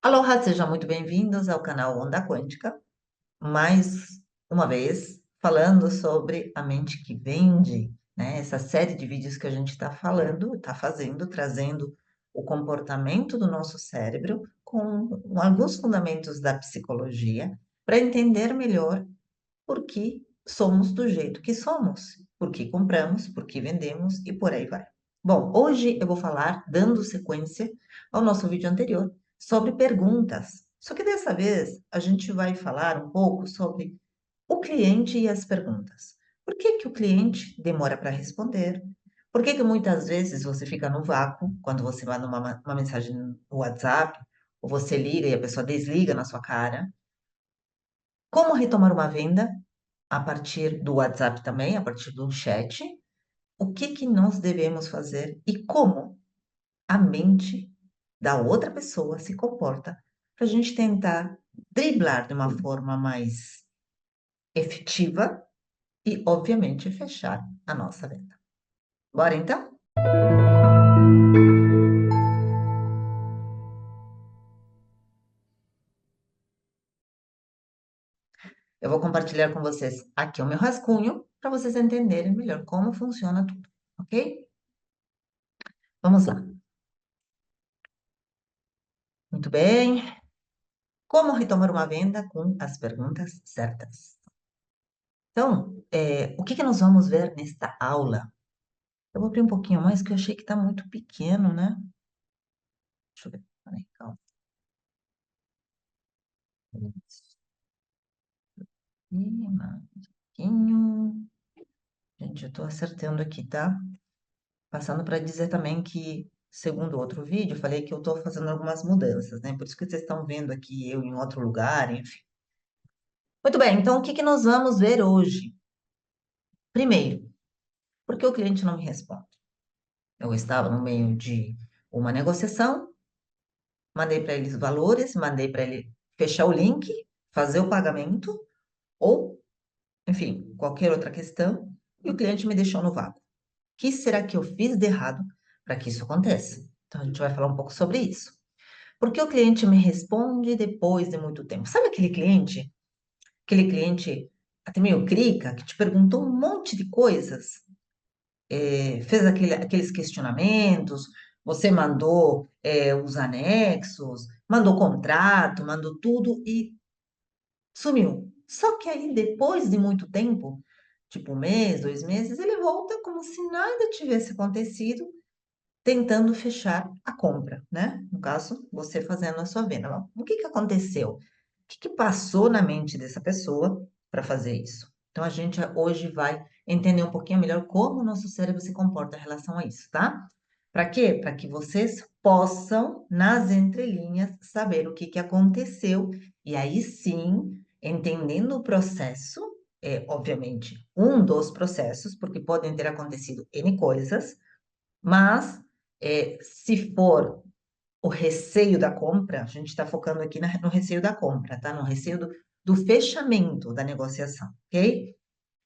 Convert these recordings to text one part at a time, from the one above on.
Aloha, sejam muito bem-vindos ao canal Onda Quântica. Mais uma vez, falando sobre a mente que vende, né? Essa série de vídeos que a gente está falando, está fazendo, trazendo o comportamento do nosso cérebro com alguns fundamentos da psicologia para entender melhor por que somos do jeito que somos, por que compramos, por que vendemos e por aí vai. Bom, hoje eu vou falar, dando sequência ao nosso vídeo anterior, sobre perguntas. Só que dessa vez a gente vai falar um pouco sobre o cliente e as perguntas. Por que que o cliente demora para responder? Por que que muitas vezes você fica no vácuo quando você manda uma mensagem no WhatsApp, ou você liga e a pessoa desliga na sua cara? Como retomar uma venda a partir do WhatsApp também, a partir do chat? O que que nós devemos fazer e como a mente da outra pessoa se comporta para a gente tentar driblar de uma forma mais efetiva e, obviamente, fechar a nossa venda. Bora então? Eu vou compartilhar com vocês aqui o meu rascunho para vocês entenderem melhor como funciona tudo, ok? Vamos lá. Muito bem. Como retomar uma venda com as perguntas certas? Então, o que que nós vamos ver nesta aula? Eu vou abrir um pouquinho mais, que eu achei que está muito pequeno, né? Deixa eu ver. Peraí, calma. Isso. E mais um pouquinho. Gente, eu estou acertando aqui, tá? Passando para dizer também que, segundo outro vídeo, eu falei que eu estou fazendo algumas mudanças, né? Por isso que vocês estão vendo aqui eu em outro lugar, enfim. Muito bem, então o que que nós vamos ver hoje? Primeiro, por que o cliente não me responde? Eu estava no meio de uma negociação, mandei para ele os valores, mandei para ele fechar o link, fazer o pagamento, ou, enfim, qualquer outra questão, e o cliente me deixou no vácuo. O que será que eu fiz de errado para que isso aconteça? Então, a gente vai falar um pouco sobre isso. Por que o cliente me responde depois de muito tempo? Sabe aquele cliente? Aquele cliente até meio crica, que te perguntou um monte de coisas, fez aqueles questionamentos, você mandou os anexos, mandou contrato, mandou tudo e sumiu. Só que aí, depois de muito tempo, tipo um mês, 2 meses, ele volta como se nada tivesse acontecido, tentando fechar a compra, né? No caso, você fazendo a sua venda. Bom, o que que aconteceu? O que que passou na mente dessa pessoa para fazer isso? Então, a gente hoje vai entender um pouquinho melhor como o nosso cérebro se comporta em relação a isso, tá? Para quê? Para que vocês possam, nas entrelinhas, saber o que que aconteceu e aí sim, entendendo o processo, obviamente, um dos processos, porque podem ter acontecido N coisas, mas se for o receio da compra, a gente está focando aqui no receio da compra, tá? No receio do fechamento da negociação, ok?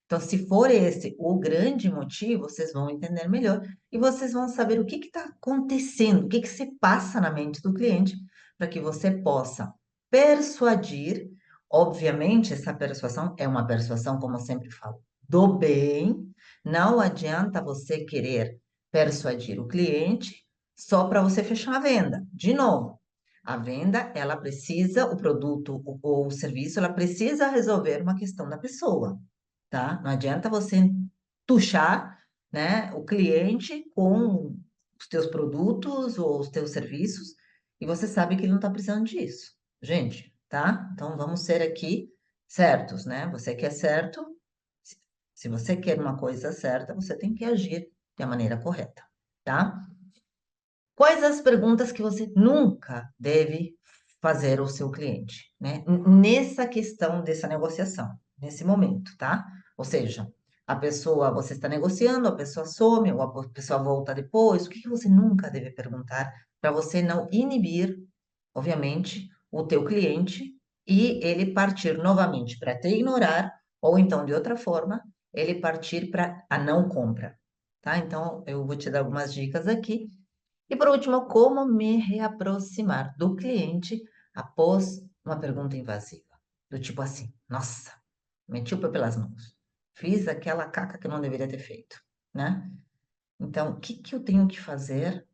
Então, se for esse o grande motivo, vocês vão entender melhor e vocês vão saber o que está acontecendo, o que que se passa na mente do cliente, para que você possa persuadir. Obviamente, essa persuasão é uma persuasão, como eu sempre falo, do bem. Não adianta você querer persuadir o cliente só para você fechar a venda. De novo, a venda, ela precisa, o produto ou o serviço, ela precisa resolver uma questão da pessoa, tá? Não adianta você tuchar, né, o cliente com os teus produtos ou os teus serviços e você sabe que ele não está precisando disso. Gente, tá? Então vamos ser aqui certos, né? Você quer certo, se se você quer uma coisa certa, você tem que agir da maneira correta, tá? Quais as perguntas que você nunca deve fazer ao seu cliente, né? Nessa questão dessa negociação, nesse momento, tá? Ou seja, a pessoa, você está negociando, a pessoa some, ou a pessoa volta depois. O que que você nunca deve perguntar para você não inibir, obviamente, o teu cliente e ele partir novamente para te ignorar, ou então, de outra forma, ele partir para a não compra, tá? Então, eu vou te dar algumas dicas aqui e por último, como me reaproximar do cliente após uma pergunta invasiva, do tipo assim, nossa, meti o pé pelas mãos, fiz aquela caca que eu não deveria ter feito, né? Então, o que que eu tenho que fazer?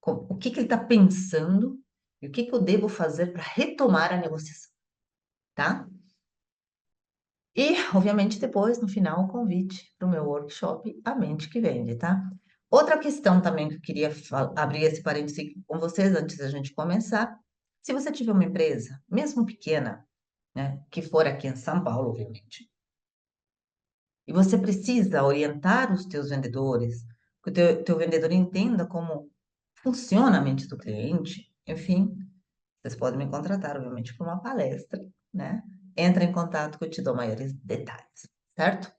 O que que ele está pensando? E o que que eu devo fazer para retomar a negociação, tá? E, obviamente, depois, no final, o convite para o meu workshop A Mente que Vende, tá? Outra questão também que eu queria abrir esse parênteses com vocês antes da gente começar. Se você tiver uma empresa, mesmo pequena, né, que for aqui em São Paulo, obviamente, e você precisa orientar os teus vendedores, que o teu vendedor entenda como funciona a mente do cliente, enfim, vocês podem me contratar, obviamente, para uma palestra, né? Entra em contato que eu te dou maiores detalhes, certo?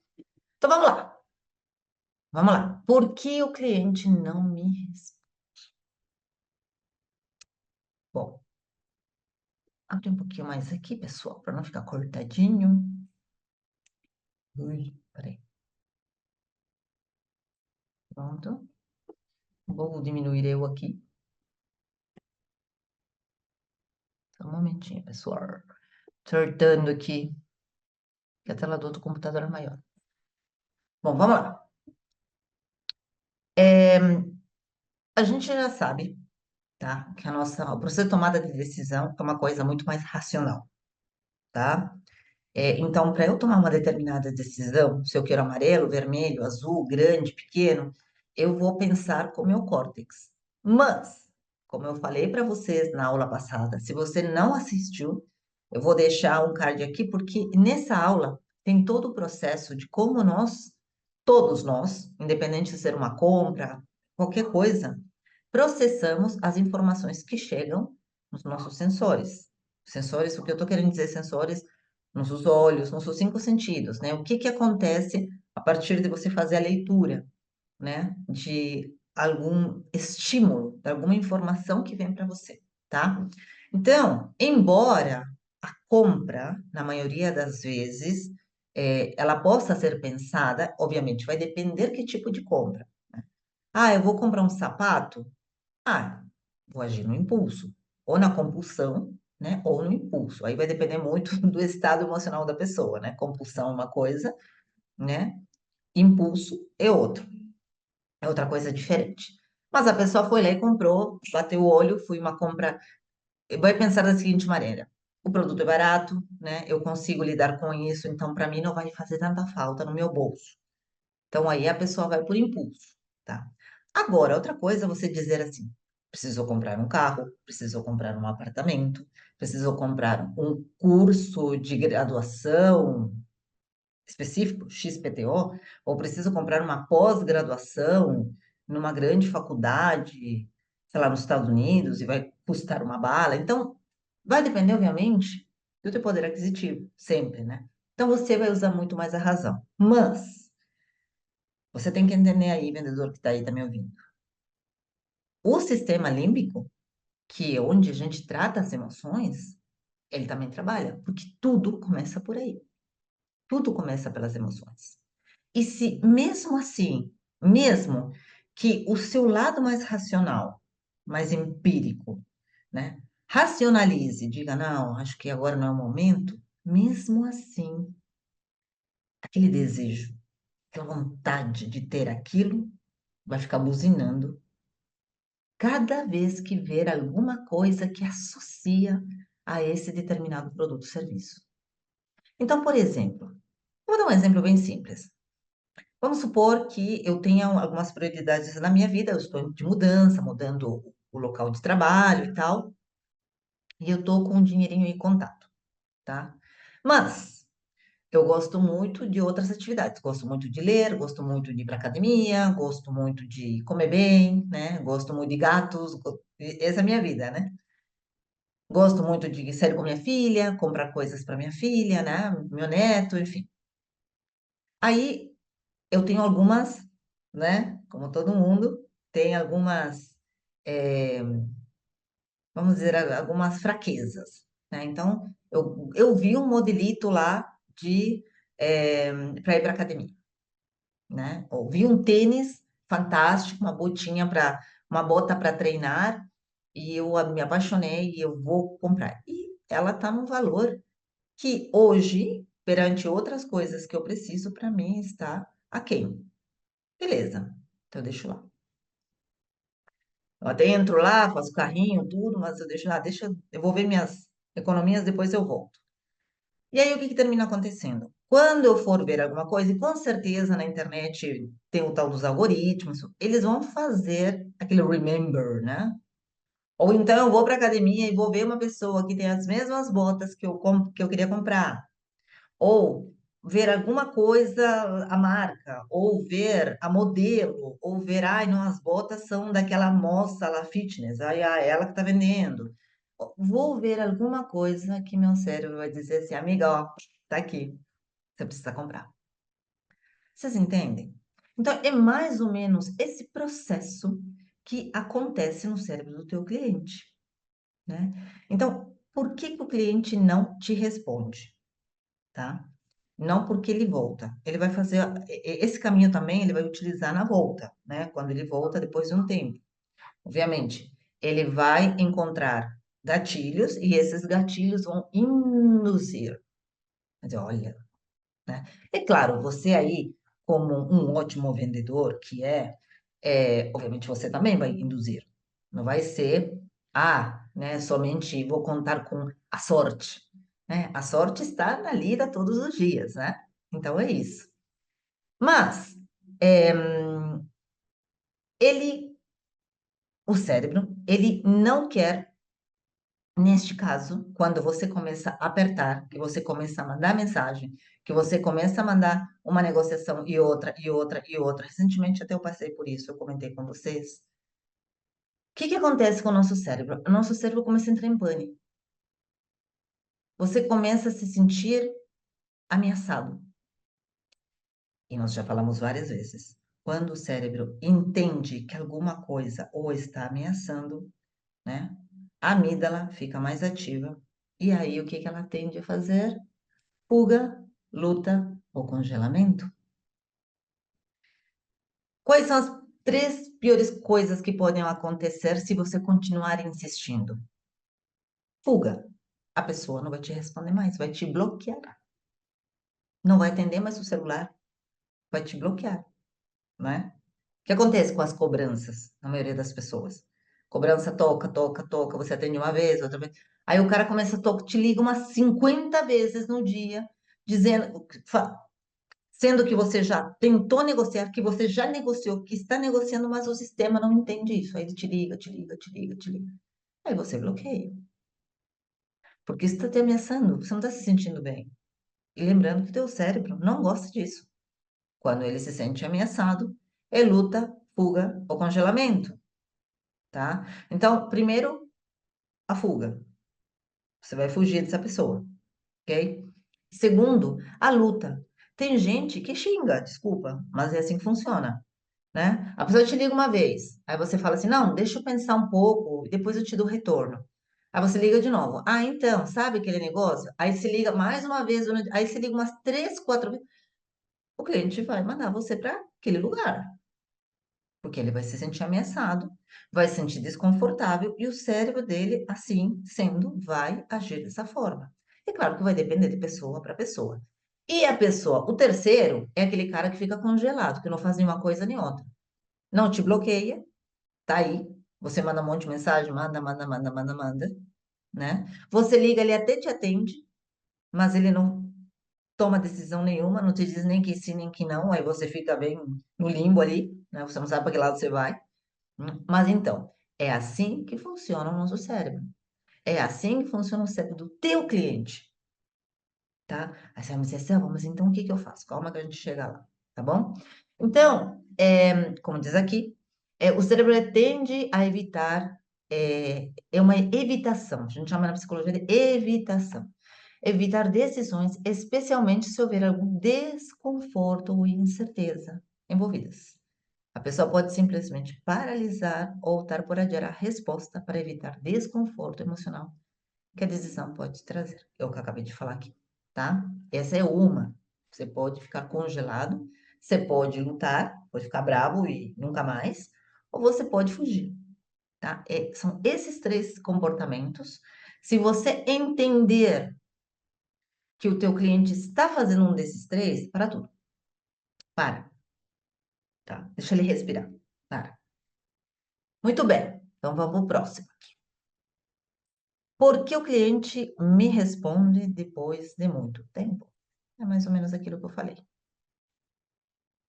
Então vamos lá, vamos lá. Por que o cliente não me responde? Bom, abre um pouquinho mais aqui, pessoal, para não ficar cortadinho. Ui, peraí. Pronto. Vou diminuir eu aqui. Só um momentinho, pessoal. Sortando aqui, que a tela do outro computador é maior. Bom, vamos lá. A gente já sabe, tá? Que o processo de tomada de decisão é uma coisa muito mais racional, tá? Então, para eu tomar uma determinada decisão, se eu quero amarelo, vermelho, azul, grande, pequeno, eu vou pensar com o meu córtex. Mas, como eu falei para vocês na aula passada, se você não assistiu, eu vou deixar um card aqui, porque nessa aula tem todo o processo de como nós, todos nós, independente de ser uma compra, qualquer coisa, processamos as informações que chegam nos nossos sensores. Sensores, o que eu estou querendo dizer, sensores nos olhos, nos seus cinco sentidos, né? O que que acontece a partir de você fazer a leitura, né? De algum estímulo, de alguma informação que vem para você, tá? Então, embora a compra, na maioria das vezes, ela possa ser pensada, obviamente, vai depender que tipo de compra. Ah, eu vou comprar um sapato? Ah, vou agir no impulso, ou na compulsão, né? Ou no impulso. Aí vai depender muito do estado emocional da pessoa, né? Compulsão é uma coisa, né? Impulso é outra coisa diferente. Mas a pessoa foi lá e comprou, bateu o olho, foi uma compra. Vai pensar da seguinte maneira: o produto é barato, né? Eu consigo lidar com isso, então para mim não vai fazer tanta falta no meu bolso. Então aí a pessoa vai por impulso, tá? Agora, outra coisa é você dizer assim: precisou comprar um carro, precisou comprar um apartamento, precisou comprar um curso de graduação específico, XPTO, ou preciso comprar uma pós-graduação numa grande faculdade, sei lá, nos Estados Unidos e vai custar uma bala. Então, vai depender, obviamente, do teu poder aquisitivo, sempre, né? Então, você vai usar muito mais a razão. Mas você tem que entender aí, vendedor que está aí, está me ouvindo. O sistema límbico, que é onde a gente trata as emoções, ele também trabalha, porque tudo começa por aí. Tudo começa pelas emoções. E se mesmo assim, mesmo que o seu lado mais racional, mais empírico, né, racionalize, diga, não, acho que agora não é o momento, mesmo assim, aquele desejo, aquela vontade de ter aquilo, vai ficar buzinando cada vez que ver alguma coisa que associa a esse determinado produto ou serviço. Então, por exemplo, vou dar um exemplo bem simples. Vamos supor que eu tenha algumas prioridades na minha vida, eu estou de mudança, mudando o local de trabalho e tal, e eu estou com um dinheirinho em contato, tá? Mas eu gosto muito de outras atividades, gosto muito de ler, gosto muito de ir para academia, gosto muito de comer bem, né? Gosto muito de gatos, essa é a minha vida, né? Gosto muito de sair com minha filha, comprar coisas para minha filha, né? Meu neto, enfim. Aí eu tenho algumas, né? Como todo mundo, tem algumas, eh, vamos dizer, algumas fraquezas, né? Então, eu vi um modelito lá de para ir para academia, né? Ou vi um tênis fantástico, uma bota para treinar, e eu me apaixonei e eu vou comprar. ela está num valor que hoje, perante outras coisas que eu preciso, para mim está aquém. Beleza, então eu deixo lá. Eu até entro lá, faço carrinho, tudo, mas eu deixo lá, eu vou ver minhas economias, depois eu volto. E aí, o que que termina acontecendo? Quando eu for ver alguma coisa, e com certeza na internet tem o tal dos algoritmos, eles vão fazer aquele remember, né? Ou então eu vou para academia e vou ver uma pessoa que tem as mesmas botas que eu queria comprar. Ou ver alguma coisa, a marca, ou ver a modelo, ou ver, ai, não, as botas são daquela moça lá fitness, ai, ai, ela que está vendendo. Vou ver alguma coisa que meu cérebro vai dizer assim, amiga, ó, tá aqui, você precisa comprar. Vocês entendem? Então, é mais ou menos esse processo que acontece no cérebro do teu cliente, né? Então, por que que o cliente não te responde, tá? Não porque ele volta. Ele vai fazer esse caminho também, ele vai utilizar na volta, né? Quando ele volta depois de um tempo. Obviamente, ele vai encontrar gatilhos e esses gatilhos vão induzir. Mas olha, né? É claro, você aí, como um ótimo vendedor que obviamente você também vai induzir. Não vai ser, né, somente vou contar com a sorte, né? A sorte está na lida todos os dias, né? Então é isso. Mas é, ele, o cérebro, ele não quer, neste caso, quando você começa a apertar, que você começa a mandar mensagem, que você começa a mandar uma negociação e outra, e outra, e outra. Recentemente até eu passei por isso, eu comentei com vocês. O que que acontece com o nosso cérebro? O nosso cérebro começa a entrar em pânico. Você começa a se sentir ameaçado. E nós já falamos várias vezes. Quando o cérebro entende que alguma coisa o está ameaçando, né? A amígdala fica mais ativa. E aí, o que que ela tende a fazer? Fuga, luta ou congelamento. Quais são as três piores coisas que podem acontecer se você continuar insistindo? Fuga. A pessoa não vai te responder mais, vai te bloquear. Não vai atender mais o celular, vai te bloquear, né? O que acontece com as cobranças, na maioria das pessoas? Cobrança toca, toca, toca, você atende uma vez, outra vez. Aí o cara começa a tocar, te liga umas 50 vezes no dia, dizendo, sendo que você já tentou negociar, que você já negociou, que está negociando, mas o sistema não entende isso. Aí ele te liga, te liga, te liga, te liga. Aí você bloqueia. Porque isso está te ameaçando, você não está se sentindo bem. E lembrando que o teu cérebro não gosta disso. Quando ele se sente ameaçado, é luta, fuga ou congelamento, tá? Então, primeiro, a fuga. Você vai fugir dessa pessoa, ok? Segundo, a luta. Tem gente que xinga, desculpa, mas é assim que funciona, né? A pessoa te liga uma vez, aí você fala assim, não, deixa eu pensar um pouco, e depois eu te dou retorno. Aí você liga de novo. Ah, então, sabe aquele negócio? Aí se liga mais uma vez, aí se liga umas três, quatro vezes. O cliente vai mandar você para aquele lugar. Porque ele vai se sentir ameaçado, vai se sentir desconfortável e o cérebro dele, assim sendo, vai agir dessa forma. É claro que vai depender de pessoa para pessoa. E a pessoa, o terceiro, é aquele cara que fica congelado, que não faz nenhuma coisa nem outra. Não te bloqueia, tá aí. Você manda um monte de mensagem, manda, manda, manda, manda, manda, né? Você liga, ele até te atende, mas ele não toma decisão nenhuma, não te diz nem que sim, nem que não, aí você fica bem no limbo ali, né? Você não sabe para que lado você vai. Mas então, é assim que funciona o nosso cérebro. É assim que funciona o cérebro do teu cliente, tá? Aí você vai me dizer, Selma, mas então o que que eu faço? Calma que a gente chega lá, tá bom? Então, como diz aqui, o cérebro tende a evitar, é uma evitação, a gente chama na psicologia de evitação. Evitar decisões, especialmente se houver algum desconforto ou incerteza envolvidas. A pessoa pode simplesmente paralisar ou optar por adiar a resposta para evitar desconforto emocional que a decisão pode trazer. É o que eu acabei de falar aqui, tá? Essa é uma. Você pode ficar congelado, você pode lutar, pode ficar bravo e nunca mais, ou você pode fugir, tá? São esses três comportamentos. Se você entender que o teu cliente está fazendo um desses três, para tudo. Para, tá? Deixa ele respirar. Para. Muito bem. Então vamos pro próximo. Por que o cliente me responde depois de muito tempo? É mais ou menos aquilo que eu falei.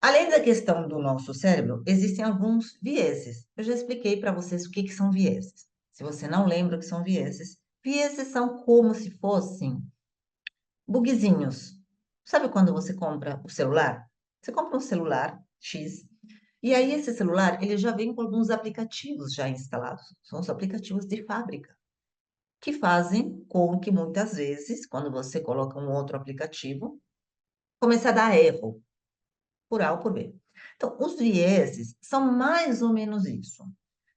Além da questão do nosso cérebro, existem alguns vieses. Eu já expliquei para vocês o que são vieses. Se você não lembra o que são vieses, vieses são como se fossem bugzinhos. Sabe quando você compra o celular? Você compra um celular X, e aí esse celular, ele já vem com alguns aplicativos já instalados. São os aplicativos de fábrica, que fazem com que muitas vezes, quando você coloca um outro aplicativo, comece a dar erro, por A ou por B. Então, os vieses são mais ou menos isso.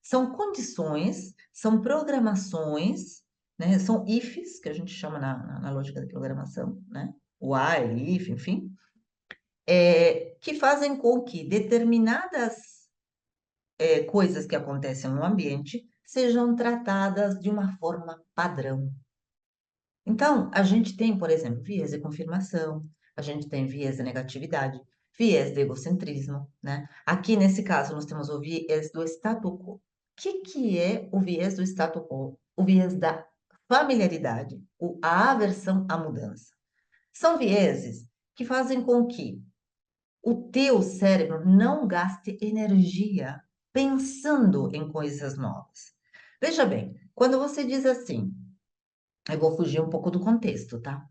São condições, são programações, né? São ifs, que a gente chama na lógica de programação, né? While, if, enfim, que fazem com que determinadas coisas que acontecem no ambiente sejam tratadas de uma forma padrão. Então, a gente tem, por exemplo, viés de confirmação, a gente tem viés de negatividade, viés de egocentrismo, né? Aqui, nesse caso, nós temos o viés do statu quo. O que é o viés do statu quo? O viés da familiaridade, a aversão à mudança. São vieses que fazem com que o teu cérebro não gaste energia pensando em coisas novas. Veja bem, quando você diz assim, eu vou fugir um pouco do contexto, tá?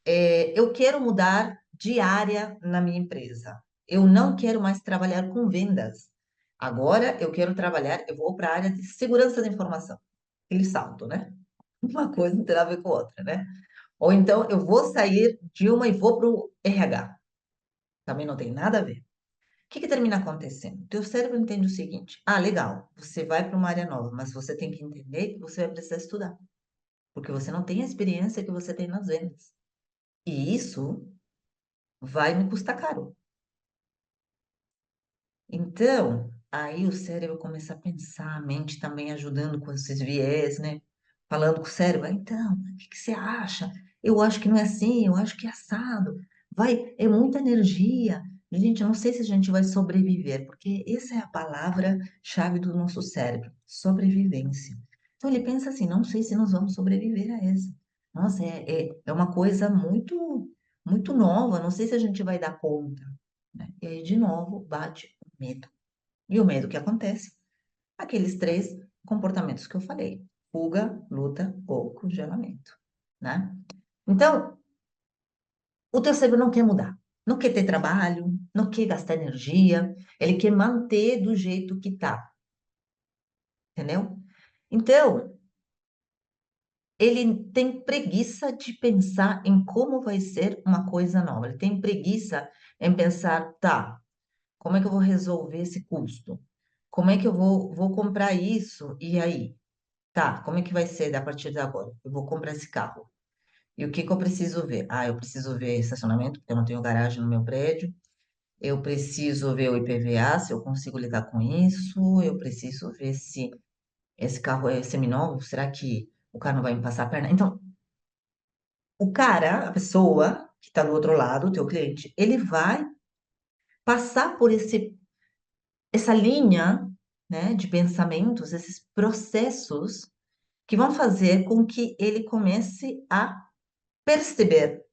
Eu quero mudar de área na minha empresa. Eu não quero mais trabalhar com vendas. Agora eu quero trabalhar, eu vou para a área de segurança da informação. Aquele salto, né? Uma coisa não tem nada a ver com a outra, né? Ou então eu vou sair de uma e vou para o RH. Também não tem nada a ver. O que termina acontecendo? O teu cérebro entende o seguinte: ah, legal, você vai para uma área nova, mas você tem que entender que você vai precisar estudar, porque você não tem a experiência que você tem nas vendas. E isso vai me custar caro. Então, aí o cérebro começa a pensar, a mente também ajudando com esses viés, né? Falando com o cérebro, então, o que você acha? Eu acho que não é assim, eu acho que é assado. Vai, é muita energia. Gente, eu não sei se a gente vai sobreviver, porque essa é a palavra-chave do nosso cérebro, sobrevivência. Então ele pensa assim, não sei se nós vamos sobreviver a essa. Nossa, é uma coisa muito, muito nova, não sei se a gente vai dar conta, né? E aí, de novo, bate o medo. E o medo que acontece? Aqueles três comportamentos que eu falei: fuga, luta ou congelamento, né? Então, o teu cérebro não quer mudar, não quer ter trabalho, não quer gastar energia, ele quer manter do jeito que tá, entendeu? Então, ele tem preguiça de pensar em como vai ser uma coisa nova, ele tem preguiça em pensar, tá, como é que eu vou resolver esse custo? Como é que eu vou comprar isso? E aí? Tá, como é que vai ser a partir de agora? Eu vou comprar esse carro. E o que que eu preciso ver? Ah, eu preciso ver estacionamento, porque eu não tenho garagem no meu prédio. Eu preciso ver o IPVA, se eu consigo lidar com isso. Eu preciso ver se esse carro é seminovo. Será que o carro não vai me passar a perna? Então, o cara, a pessoa que está do outro lado, o teu cliente, ele vai passar por essa linha, né, de pensamentos, esses processos que vão fazer com que ele comece a perceber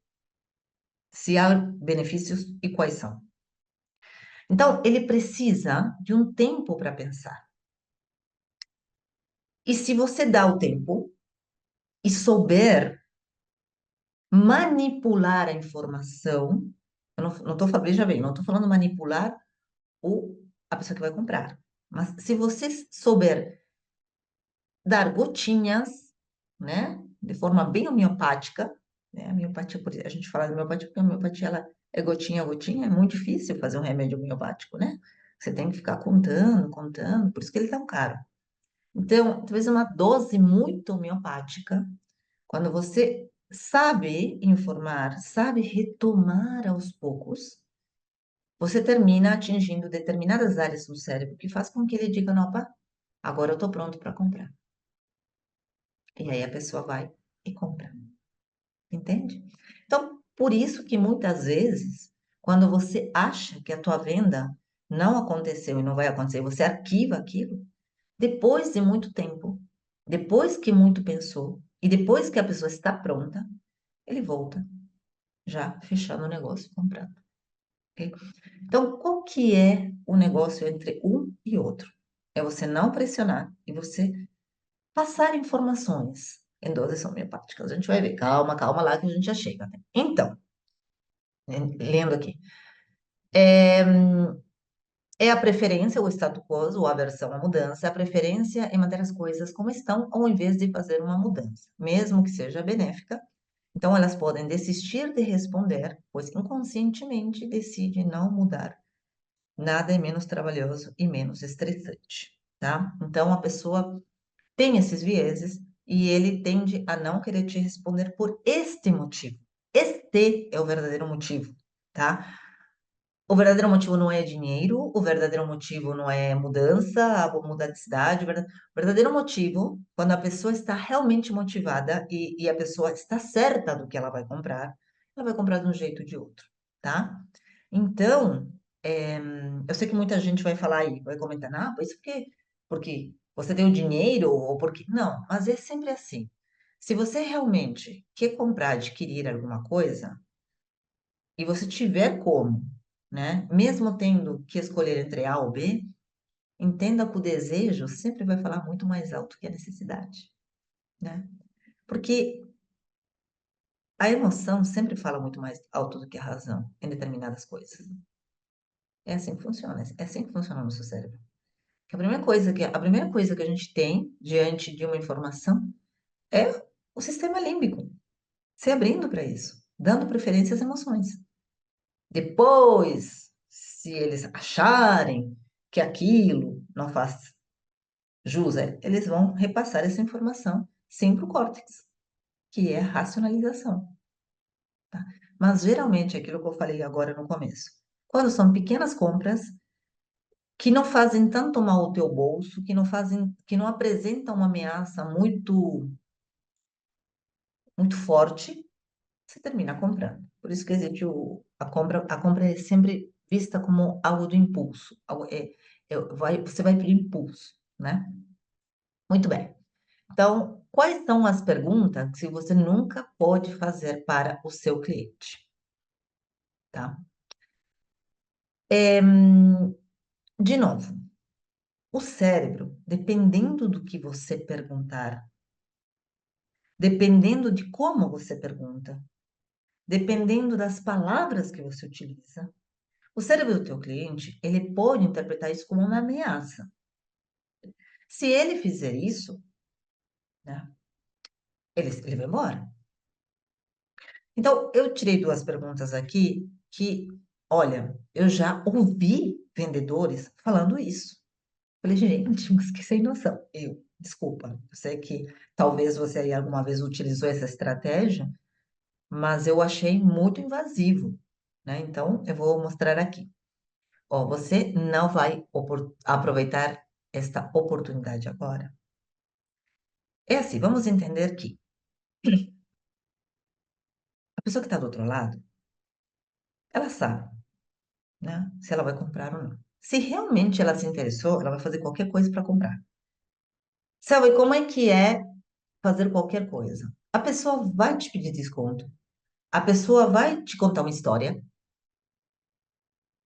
se há benefícios e quais são. Então, ele precisa de um tempo para pensar. E se você dá o tempo e souber manipular a informação, eu não estou falando, veja bem, não estou falando manipular a pessoa que vai comprar. Mas se você souber dar gotinhas, né, de forma bem homeopática, né, a homeopatia, a gente fala de homeopatia porque a homeopatia ela é gotinha a gotinha, é muito difícil fazer um remédio homeopático, né? Você tem que ficar contando, contando, por isso que ele é tão caro. Então, talvez uma dose muito homeopática, quando você sabe informar, sabe retomar aos poucos, você termina atingindo determinadas áreas do cérebro que faz com que ele diga, não, opa, agora eu estou pronto para comprar. E aí a pessoa vai e compra. Entende? Então, por isso que muitas vezes, quando você acha que a tua venda não aconteceu e não vai acontecer, você arquiva aquilo, depois de muito tempo, depois que muito pensou e depois que a pessoa está pronta, ele volta, já fechando o negócio, comprando. Ok? Então, qual que é o negócio entre um e outro? É você não pressionar e você passar informações. Em doses homeopáticas. A gente vai ver. Calma, calma lá que a gente já chega, né? Então, lendo aqui. É a preferência, o status quo, ou aversão à mudança, a preferência em manter as coisas como estão, ao invés de fazer uma mudança, mesmo que seja benéfica. Então, elas podem desistir de responder, pois inconscientemente decidem não mudar. Nada é menos trabalhoso e menos estressante, tá? Então, a pessoa tem esses vieses e ele tende a não querer te responder por este motivo. Este é o verdadeiro motivo, tá? O verdadeiro motivo não é dinheiro, o verdadeiro motivo não é mudança, vou mudar de cidade. O verdadeiro motivo, quando a pessoa está realmente motivada e a pessoa está certa do que ela vai comprar de um jeito ou de outro, tá? Então, eu sei que muita gente vai falar aí, vai comentar, ah, pois porque você tem o dinheiro ou porque... Não, mas é sempre assim. Se você realmente quer comprar, adquirir alguma coisa, e você tiver como, né? Mesmo tendo que escolher entre A ou B, entenda que o desejo sempre vai falar muito mais alto que a necessidade, né? Porque a emoção sempre fala muito mais alto do que a razão em determinadas coisas. É assim que funciona, é assim que funciona o nosso cérebro. Que a primeira coisa que a gente tem diante de uma informação é o sistema límbico, se abrindo para isso, dando preferência às emoções. Depois, se eles acharem que aquilo não faz jus, eles vão repassar essa informação sim para o córtex, que é a racionalização, tá? Mas geralmente é aquilo que eu falei agora no começo. Quando são pequenas compras que não fazem tanto mal ao teu bolso, que não apresentam uma ameaça muito, muito forte, você termina comprando. Por isso que existe a compra é sempre vista como algo do impulso, você vai por impulso, né? Muito bem. Então, quais são as perguntas que você nunca pode fazer para o seu cliente, tá? De novo, o cérebro, dependendo do que você perguntar, dependendo de como você pergunta, dependendo das palavras que você utiliza, o cérebro do teu cliente, ele pode interpretar isso como uma ameaça. Se ele fizer isso, né, ele vai embora. Então, eu tirei duas perguntas aqui que, olha, eu já ouvi vendedores falando isso. Falei, gente, mas que sem noção. Desculpa, eu sei que talvez você aí alguma vez utilizou essa estratégia, mas eu achei muito invasivo, né? Então, eu vou mostrar aqui. Ó, você não vai aproveitar esta oportunidade agora. É assim, vamos entender que a pessoa que está do outro lado, ela sabe, né, se ela vai comprar ou não. Se realmente ela se interessou, ela vai fazer qualquer coisa para comprar. Sabe como é que é fazer qualquer coisa? A pessoa vai te pedir desconto, a pessoa vai te contar uma história,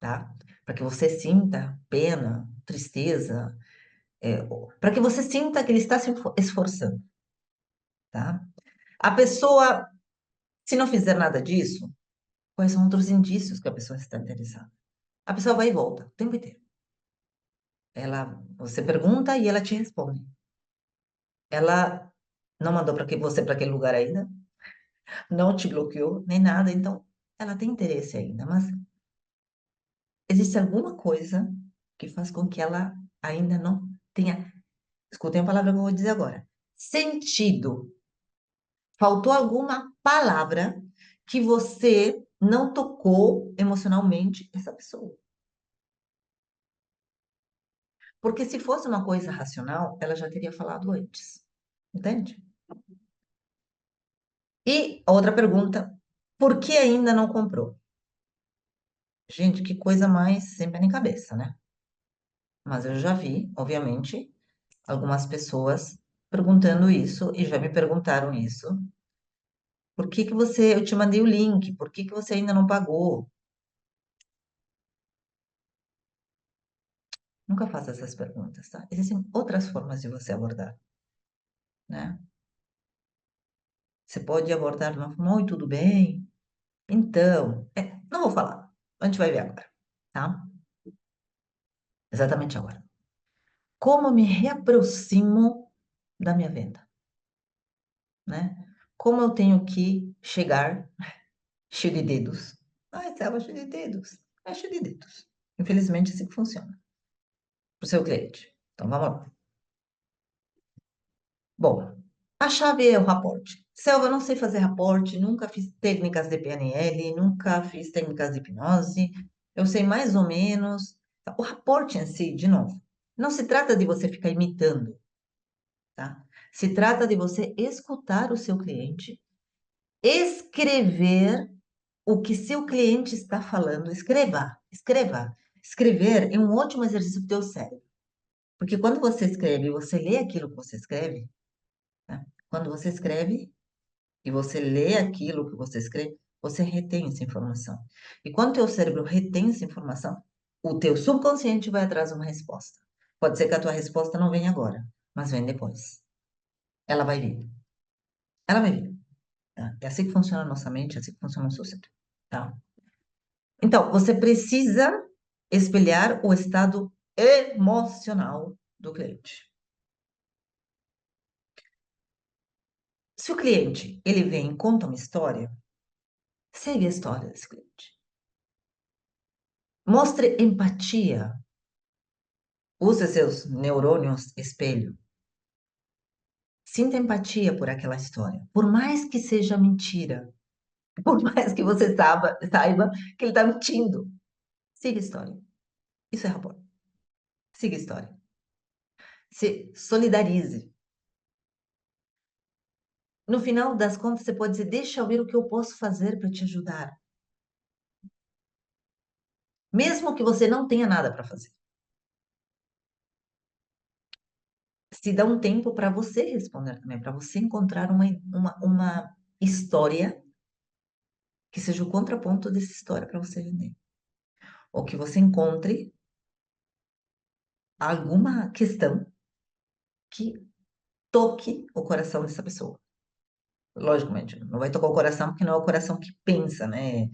tá? Para que você sinta pena, tristeza, para que você sinta que ele está se esforçando, tá? A pessoa, se não fizer nada disso, quais são outros indícios que a pessoa está interessada? A pessoa vai e volta o tempo inteiro. Você pergunta e ela te responde. Ela não mandou você para aquele lugar ainda, não te bloqueou, nem nada, então ela tem interesse ainda, mas existe alguma coisa que faz com que ela ainda não tenha, escutem a palavra que eu vou dizer agora, sentido. Faltou alguma palavra que você não tocou emocionalmente essa pessoa. Porque se fosse uma coisa racional, ela já teria falado antes. Entende? E a outra pergunta, por que ainda não comprou? Gente, que coisa mais sem pé nem cabeça, né? Mas eu já vi, obviamente, algumas pessoas perguntando isso e já me perguntaram isso. Por que que você, eu te mandei o link, por que que você ainda não pagou? Nunca faça essas perguntas, tá? Existem outras formas de você abordar, né? Você pode abordar de uma forma, oi, tudo bem? Então, não vou falar. A gente vai ver agora, tá? Exatamente agora. Como me reaproximo da minha venda, né? Como eu tenho que chegar cheio de dedos? Ah, estava cheio de dedos. É cheio de dedos. Infelizmente, assim que funciona para o seu cliente. Então, vamos lá. Bom, a chave é o raporte. Selva, eu não sei fazer raporte, nunca fiz técnicas de PNL, nunca fiz técnicas de hipnose. Eu sei mais ou menos. O raporte em si, de novo, não se trata de você ficar imitando, tá? Se trata de você escutar o seu cliente, escrever o que seu cliente está falando. Escreva, escreva. Escrever é um ótimo exercício para o teu cérebro. Porque quando você escreve, você lê aquilo que você escreve, né? Quando você escreve, e você lê aquilo que você escreve, você retém essa informação. E quando o teu cérebro retém essa informação, o teu subconsciente vai atrás de uma resposta. Pode ser que a tua resposta não venha agora, mas vem depois. Ela vai vir. Ela vai vir. Tá? É assim que funciona a nossa mente, é assim que funciona o nosso cérebro. Tá? Então, você precisa espelhar o estado emocional do cliente. Se o cliente, ele vem e conta uma história, segue a história desse cliente. Mostre empatia. Use seus neurônios espelho. Sinta empatia por aquela história. Por mais que seja mentira. Por mais que você saiba que ele está mentindo. Siga a história. Isso é rapport. Siga a história. Se solidarize. No final das contas, você pode dizer: deixa eu ver o que eu posso fazer para te ajudar. Mesmo que você não tenha nada para fazer. Se dá um tempo para você responder também, para você encontrar uma história que seja o contraponto dessa história para você vender. Ou que você encontre alguma questão que toque o coração dessa pessoa. Logicamente, não vai tocar o coração porque não é o coração que pensa, né?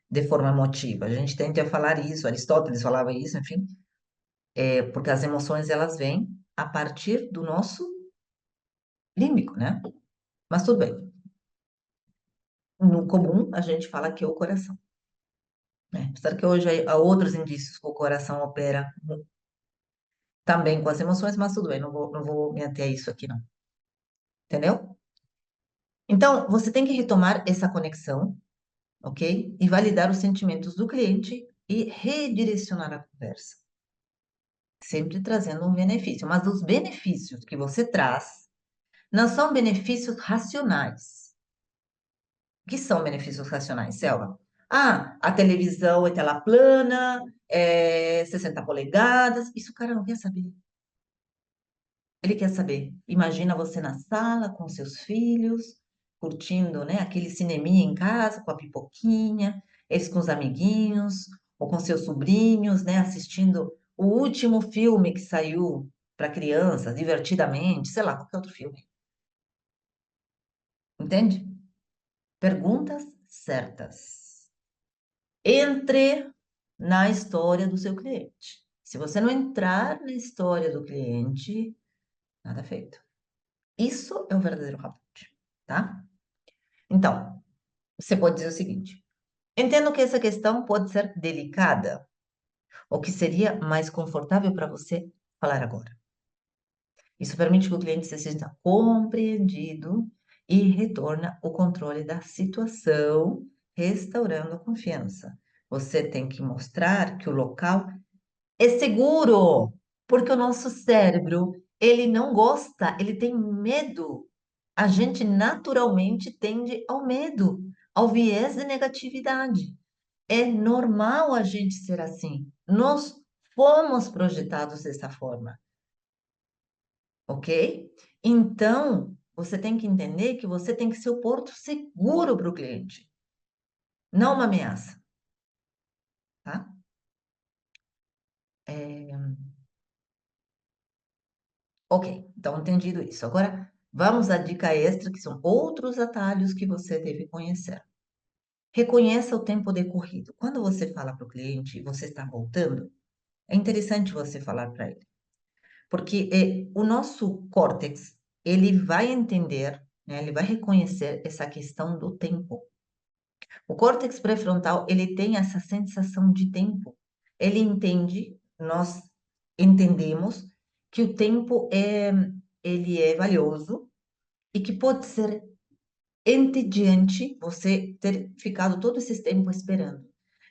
De forma emotiva. A gente tende a falar isso, Aristóteles falava isso, enfim, porque as emoções elas vêm a partir do nosso límbico, né? Mas tudo bem. No comum, a gente fala que é o coração, né? Apesar que hoje há outros indícios que o coração opera também com as emoções, mas tudo bem, não vou me ater a isso aqui, não. Entendeu? Então, você tem que retomar essa conexão, ok? E validar os sentimentos do cliente e redirecionar a conversa, sempre trazendo um benefício. Mas os benefícios que você traz não são benefícios racionais. O que são benefícios racionais, Selva? Ah, a televisão é tela plana, 60 polegadas. Isso o cara não quer saber. Ele quer saber. Imagina você na sala com seus filhos, curtindo, né, aquele cineminha em casa com a pipoquinha, esse com os amiguinhos, ou com seus sobrinhos, né, assistindo o último filme que saiu para crianças, divertidamente, sei lá, qualquer outro filme. Entende? Perguntas certas. Entre na história do seu cliente. Se você não entrar na história do cliente, nada feito. Isso é o verdadeiro rapport, tá? Então, você pode dizer o seguinte: entendo que essa questão pode ser delicada, ou que seria mais confortável para você falar agora. Isso permite que o cliente se sinta compreendido e retorna o controle da situação, restaurando a confiança. Você tem que mostrar que o local é seguro, porque o nosso cérebro, ele não gosta, ele tem medo a gente naturalmente tende ao medo, ao viés de negatividade. É normal a gente ser assim. Nós fomos projetados dessa forma, ok? Então, você tem que entender que você tem que ser o porto seguro para o cliente, não uma ameaça, tá? É, ok, então entendido isso. Agora, vamos à dica extra, que são outros atalhos que você deve conhecer. Reconheça o tempo decorrido. Quando você fala para o cliente e você está voltando, é interessante você falar para ele, porque o nosso córtex, ele vai entender, né, ele vai reconhecer essa questão do tempo. O córtex pré-frontal, ele tem essa sensação de tempo. Ele entende, nós entendemos que o tempo ele é valioso e que pode ser entediante você ter ficado todo esse tempo esperando.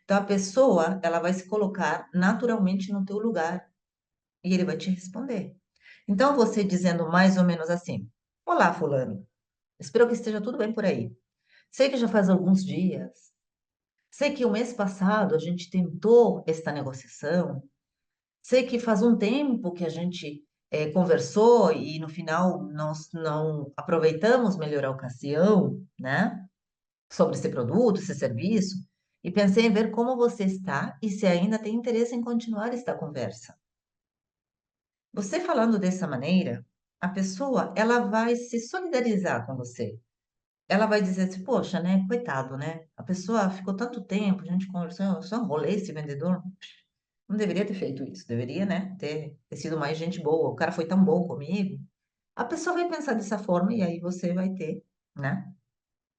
Então, a pessoa, ela vai se colocar naturalmente no teu lugar e ele vai te responder. Então, você dizendo mais ou menos assim: Olá, fulano, espero que esteja tudo bem por aí. Sei que já faz alguns dias, sei que o mês passado a gente tentou esta negociação, sei que faz um tempo que a gente conversou e no final nós não aproveitamos melhor a ocasião, né? Sobre esse produto, esse serviço, e pensei em ver como você está e se ainda tem interesse em continuar esta conversa. Você falando dessa maneira, a pessoa, ela vai se solidarizar com você. Ela vai dizer assim, poxa, né, coitado, né? A pessoa ficou tanto tempo, a gente conversou, eu só enrolei esse vendedor. Não deveria ter feito isso, deveria, né, ter sido mais gente boa. O cara foi tão bom comigo. A pessoa vai pensar dessa forma e aí você vai ter, né,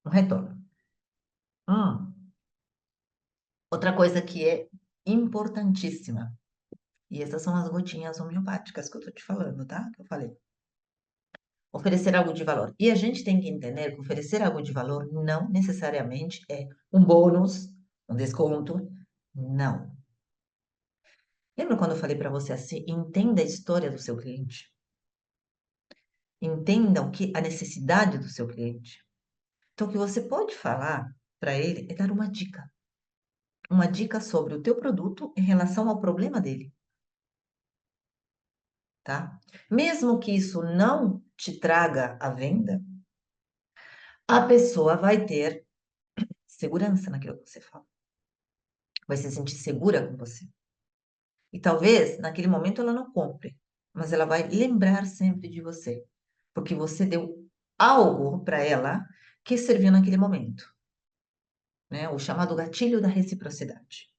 um retorno. Hum. Outra coisa que é importantíssima, e essas são as gotinhas homeopáticas que eu tô te falando, tá? Que eu falei. Oferecer algo de valor. E a gente tem que entender que oferecer algo de valor não necessariamente é um bônus, um desconto. Não. Lembra quando eu falei para você assim? Entenda a história do seu cliente. Entenda o que a necessidade do seu cliente. Então, o que você pode falar para ele é dar uma dica. Uma dica sobre o teu produto em relação ao problema dele. Tá? Mesmo que isso não te traga a venda, a pessoa vai ter segurança naquilo que você fala, vai se sentir segura com você. E talvez naquele momento ela não compre, mas ela vai lembrar sempre de você, porque você deu algo para ela que serviu naquele momento, né? O chamado gatilho da reciprocidade.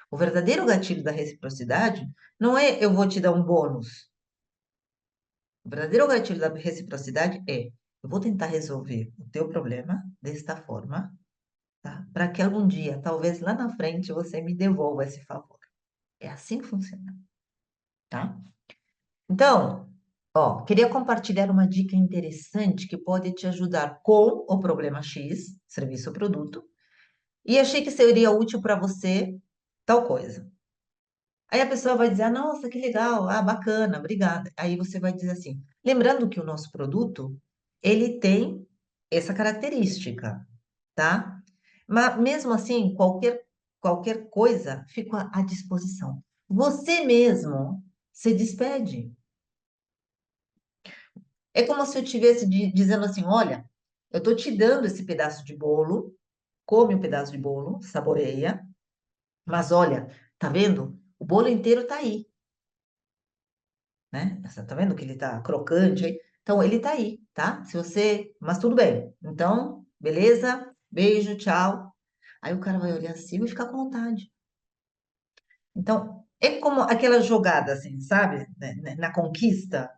O verdadeiro gatilho da reciprocidade não é eu vou te dar um bônus. O verdadeiro gatilho da reciprocidade é eu vou tentar resolver o teu problema desta forma, tá? Para que algum dia, talvez lá na frente, você me devolva esse favor. É assim que funciona, tá? Então, ó, queria compartilhar uma dica interessante que pode te ajudar com o problema X, serviço ou produto, e achei que seria útil para você tal coisa. Aí a pessoa vai dizer, ah, nossa, que legal, ah, bacana, obrigada. Aí você vai dizer assim, lembrando que o nosso produto, ele tem essa característica, tá? Mas mesmo assim, qualquer coisa fica à disposição. Você mesmo se despede. É como se eu estivesse dizendo assim: olha, eu estou te dando esse pedaço de bolo, come um pedaço de bolo, saboreia, mas olha, tá vendo? O bolo inteiro tá aí, né? Você tá vendo que ele tá crocante aí? Então, ele tá aí, tá? Se você. Mas tudo bem. Então, beleza? Beijo, tchau. Aí o cara vai olhar assim e ficar com vontade. Então, é como aquela jogada, assim, sabe? Na conquista,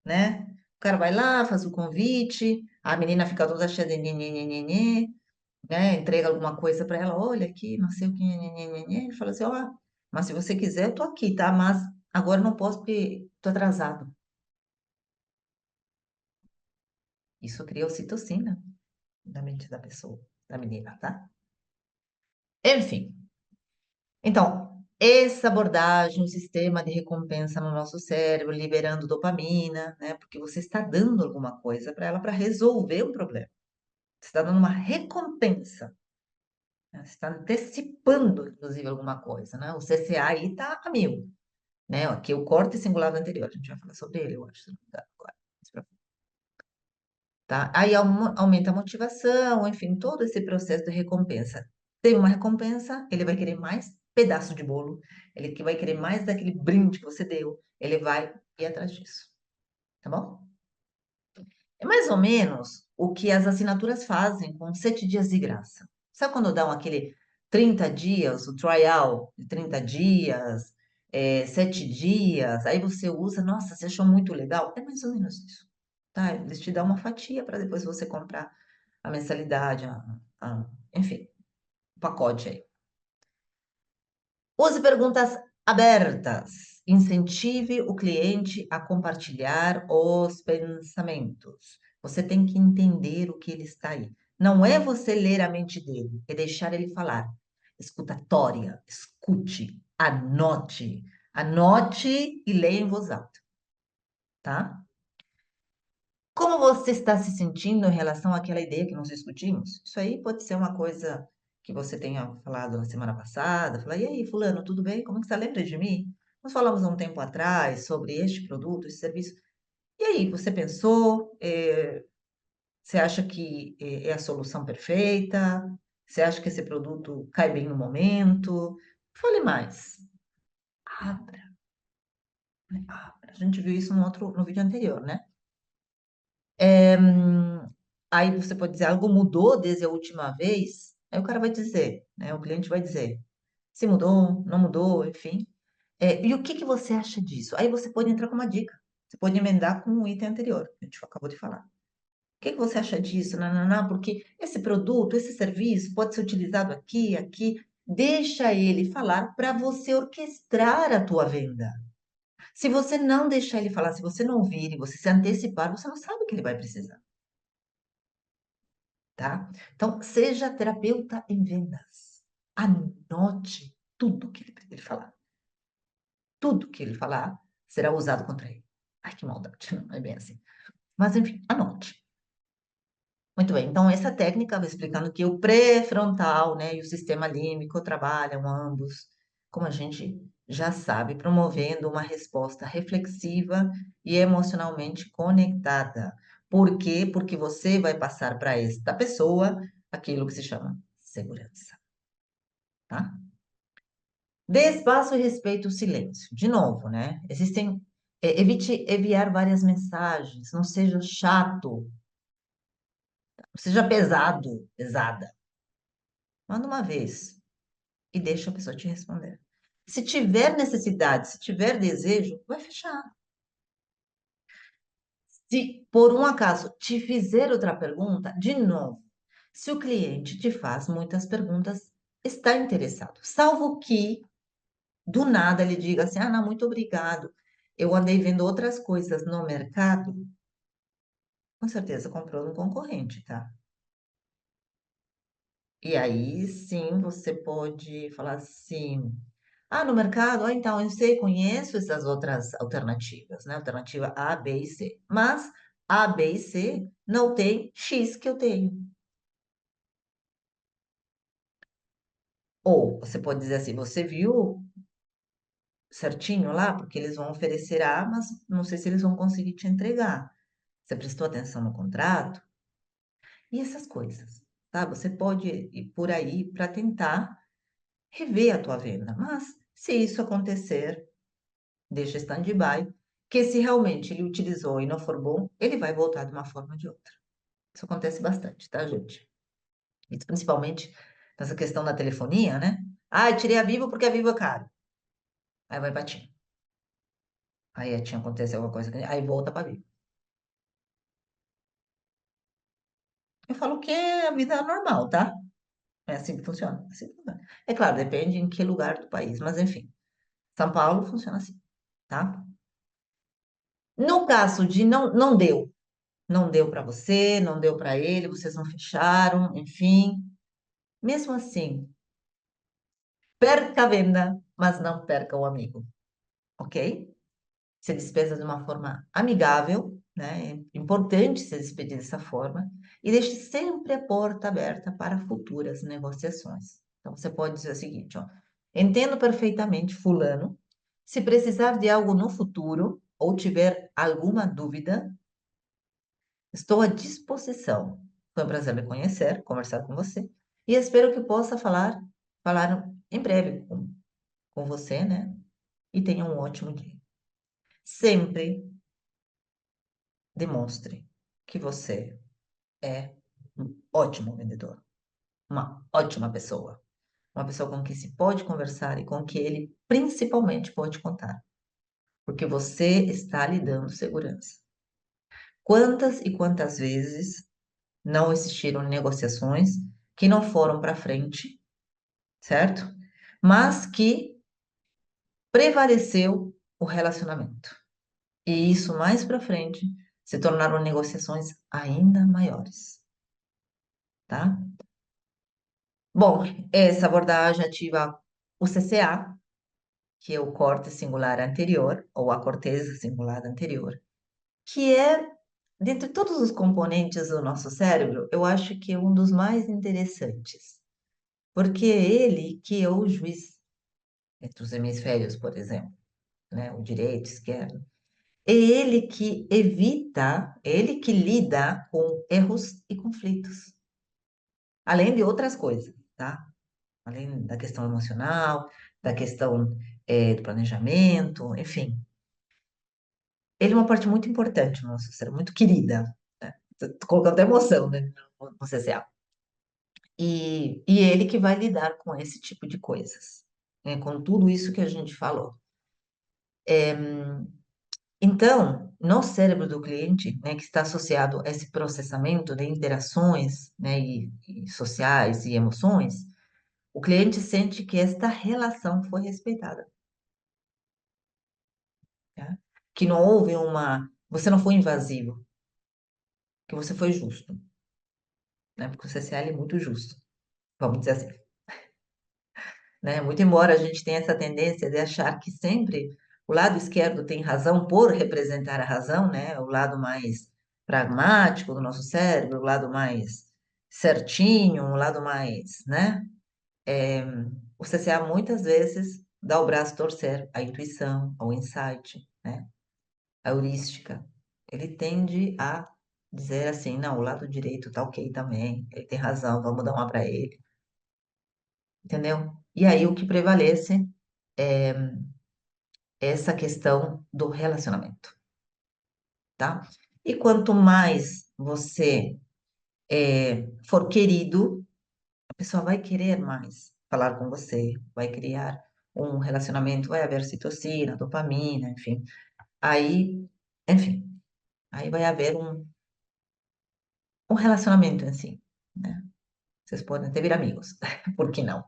né? O cara vai lá, faz o convite, a menina fica toda cheia de nhenhenhenhenhê, né? Entrega alguma coisa para ela, olha aqui, não sei o que, nhenhenhenhê. Ele fala assim, ó, mas se você quiser, eu tô aqui, tá? Mas agora eu não posso porque tô atrasado. Isso cria ocitocina na mente da pessoa, da menina, tá? Enfim, então. essa abordagem, o sistema de recompensa no nosso cérebro, liberando dopamina, né? Porque você está dando alguma coisa para ela para resolver um problema. Você está dando uma recompensa, né? Você está antecipando, inclusive, alguma coisa, né? O CCA aí está a mil, né? Aqui o corte singular do anterior, a gente vai falar sobre ele, eu acho, se não me engano, agora. Tá? Aí aumenta a motivação, enfim, todo esse processo de recompensa. Tem uma recompensa, ele vai querer mais pedaço de bolo, ele que vai querer mais daquele brinde que você deu, ele vai ir atrás disso, tá bom? É mais ou menos o que as assinaturas fazem com 7 dias de graça. Sabe quando dão aquele 30 dias, o trial de 30 dias, 7 dias, aí você usa, nossa, você achou muito legal? É mais ou menos isso, tá? Eles te dão uma fatia para depois você comprar a mensalidade, enfim, o pacote aí. Use perguntas abertas. Incentive o cliente a compartilhar os pensamentos. Você tem que entender o que ele está aí. Não é você ler a mente dele, é deixar ele falar. Escutatória, escute, anote. Anote e leia em voz alta, tá? Como você está se sentindo em relação àquela ideia que nós discutimos? Isso aí pode ser uma coisa que você tenha falado na semana passada. Falar, e aí, fulano, tudo bem? Como é que você lembra de mim? Nós falamos há um tempo atrás sobre este produto, esse serviço. E aí, você pensou? Você acha que é a solução perfeita? Você acha que esse produto cai bem no momento? Fale mais. Abra, né? Abra. A gente viu isso no vídeo anterior, né? Aí você pode dizer, algo mudou desde a última vez? Aí o cara vai dizer, né? O cliente vai dizer, se mudou, não mudou, enfim. E o que que você acha disso? Aí você pode entrar com uma dica. Você pode emendar com o item anterior, que a gente acabou de falar. O que que você acha disso? Não, não, não, porque esse produto, esse serviço pode ser utilizado aqui, aqui. Deixa ele falar para você orquestrar a tua venda. Se você não deixar ele falar, se você não ouvir e você se antecipar, você não sabe o que ele vai precisar. Tá? Então, seja terapeuta em vendas. Anote tudo que ele falar. Tudo que ele falar será usado contra ele. Ai, que maldade, não é bem assim. Mas, enfim, anote. Muito bem, então essa técnica vai explicando que o pré-frontal, né, e o sistema límbico trabalham ambos, como a gente já sabe, promovendo uma resposta reflexiva e emocionalmente conectada. Por quê? Porque você vai passar para esta pessoa aquilo que se chama segurança, tá? Dê espaço e respeite o silêncio. De novo, né? Evite enviar várias mensagens, não seja chato, não seja pesado, pesada. Manda uma vez e deixa a pessoa te responder. Se tiver necessidade, se tiver desejo, vai fechar. Se por um acaso te fizer outra pergunta, de novo, se o cliente te faz muitas perguntas, está interessado. Salvo que do nada ele diga assim: ah, não, muito obrigado. Eu andei vendo outras coisas no mercado, com certeza comprou no concorrente, tá? E aí sim você pode falar assim: ah, no mercado, então eu sei, conheço essas outras alternativas, né? Alternativa A, B e C. Mas A, B e C não tem X que eu tenho. Ou você pode dizer assim: você viu certinho lá, porque eles vão oferecer A, mas não sei se eles vão conseguir te entregar. Você prestou atenção no contrato? E essas coisas, tá? Você pode ir por aí para tentar rever a tua venda. Mas se isso acontecer, deixa stand-by, que se realmente ele utilizou e não for bom, ele vai voltar de uma forma ou de outra. Isso acontece bastante, tá, gente? Isso principalmente nessa questão da telefonia, né? Ah, eu tirei a Vivo porque a Vivo é caro. Aí vai pra TIM. Aí a TIM acontece alguma coisa, aí volta pra Vivo. Eu falo que é a vida normal, tá? É assim que funciona. Assim que funciona. É claro, depende em que lugar do país, mas enfim. São Paulo funciona assim, tá? No caso de não deu para você, não deu para ele, vocês não fecharam, enfim. Mesmo assim, Perca a venda, mas não perca o amigo, ok? Se despesa de uma forma amigável, né? É importante se despedir dessa forma e deixe sempre a porta aberta para futuras negociações. Então, você pode dizer o seguinte, ó, entendo perfeitamente, fulano, se precisar de algo no futuro ou tiver alguma dúvida, estou à disposição. Foi um prazer me conhecer, conversar com você e espero que possa falar em breve com você, né? E tenha um ótimo dia. Sempre demonstre que você é um ótimo vendedor, uma ótima pessoa, uma pessoa com quem se pode conversar e com que ele principalmente pode contar, porque você está lhe dando segurança. Quantas e quantas vezes não existiram negociações que não foram para frente, certo? Mas que prevaleceu o relacionamento. E isso mais para frente se tornaram negociações ainda maiores, tá? Bom, essa abordagem ativa o CCA, que é o córtex singular anterior, ou a corteza singular anterior, que é, dentre todos os componentes do nosso cérebro, eu acho que é um dos mais interessantes, porque é ele que é o juiz entre os hemisférios, por exemplo, né? O direito, o esquerdo. É ele que evita, é ele que lida com erros e conflitos, além de outras coisas, tá? Além da questão emocional, da questão do planejamento, enfim. Ele é uma parte muito importante no nosso cérebro, muito querida, né? Tô colocando até emoção, né, no CCA. E ele que vai lidar com esse tipo de coisas, né, com tudo isso que a gente falou. Então, no cérebro do cliente, né, que está associado a esse processamento de interações, né, e sociais e emoções, o cliente sente que esta relação foi respeitada. Tá? Que não houve você não foi invasivo, que você foi justo, né? Porque o CCL é muito justo, vamos dizer assim, né? Muito embora a gente tenha essa tendência de achar que sempre o lado esquerdo tem razão por representar a razão, né? O lado mais pragmático do nosso cérebro, o lado mais certinho, o lado mais, né? O CCA muitas vezes dá o braço a torcer à intuição, ao insight, né? A heurística, ele tende a dizer assim, não, o lado direito tá ok também, ele tem razão, vamos dar uma para ele, entendeu? E aí o que prevalece é essa questão do relacionamento, tá? E quanto mais você for querido, a pessoa vai querer mais falar com você, vai criar um relacionamento, vai haver citocina, dopamina, enfim. Aí, enfim, aí vai haver um relacionamento assim, né? Vocês podem até vir amigos, por que não?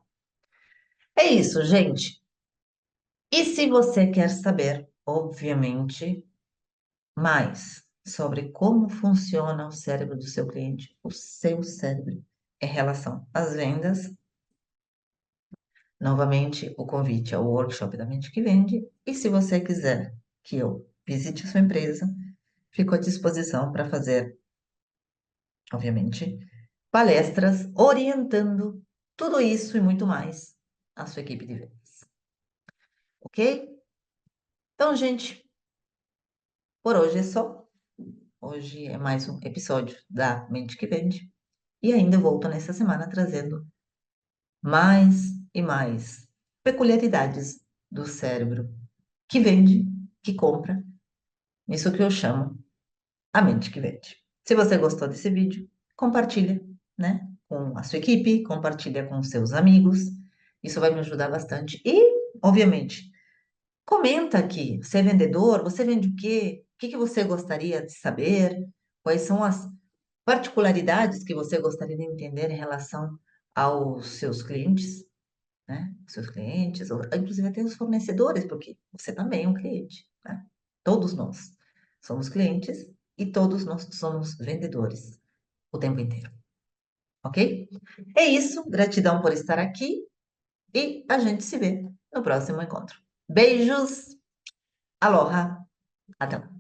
É isso, gente. E se você quer saber, obviamente, mais sobre como funciona o cérebro do seu cliente, o seu cérebro, em relação às vendas, novamente o convite ao workshop da Mente que Vende. E se você quiser que eu visite a sua empresa, fico à disposição para fazer, obviamente, palestras orientando tudo isso e muito mais a sua equipe de vendas. Ok? Então, gente, por hoje é só. Hoje é mais um episódio da Mente que Vende. E ainda volto nessa semana trazendo mais e mais peculiaridades do cérebro que vende, que compra, isso que eu chamo a mente que vende. Se você gostou desse vídeo, compartilha, né, com a sua equipe, compartilha com seus amigos. Isso vai me ajudar bastante. E, obviamente, comenta aqui, você é vendedor? Você vende o quê? O que que você gostaria de saber? Quais são as particularidades que você gostaria de entender em relação aos seus clientes, né? Seus clientes, ou inclusive até os fornecedores, porque você também é um cliente, né? Todos nós somos clientes e todos nós somos vendedores o tempo inteiro, ok? É isso, gratidão por estar aqui e a gente se vê no próximo encontro. Beijos, aloha, até lá.